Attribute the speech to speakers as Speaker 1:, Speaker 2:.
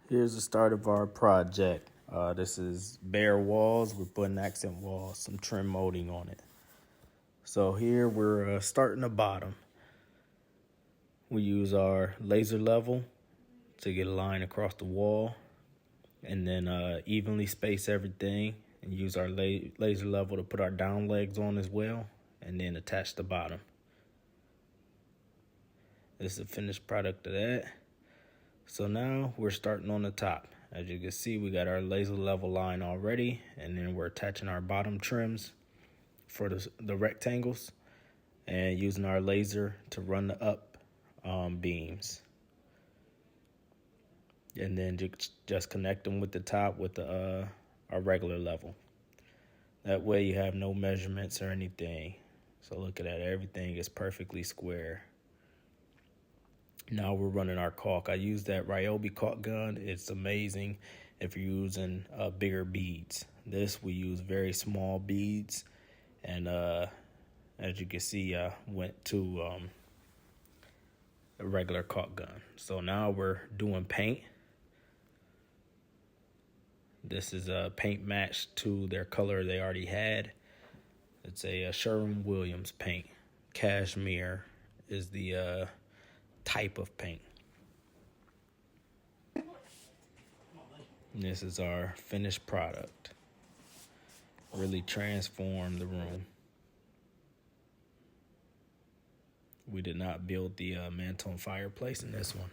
Speaker 1: Here's the start of our project. This is bare walls. We're putting accent walls, some trim molding on it. So here we're starting the bottom. We use our laser level to get a line across the wall, and then evenly space everything and use our laser level to put our down legs on as well, and then attach the bottom. This is the finished product of that. So now we're starting on the top. As you can see, we got our laser level line already, and then we're attaching our bottom trims for the rectangles and using our laser to run the up beams. And then just connect them with the top with our regular level. That way you have no measurements or anything. So look at that, everything is perfectly square. Now we're running our caulk. I use that Ryobi caulk gun. It's amazing if you're using bigger beads. This, we use very small beads. And as you can see, I went to a regular caulk gun. So now we're doing paint. This is a paint matched to their color they already had. It's a Sherwin-Williams paint. Cashmere is the type of paint. This is our finished product. Really transformed the room. We did not build the mantle and fireplace in this one.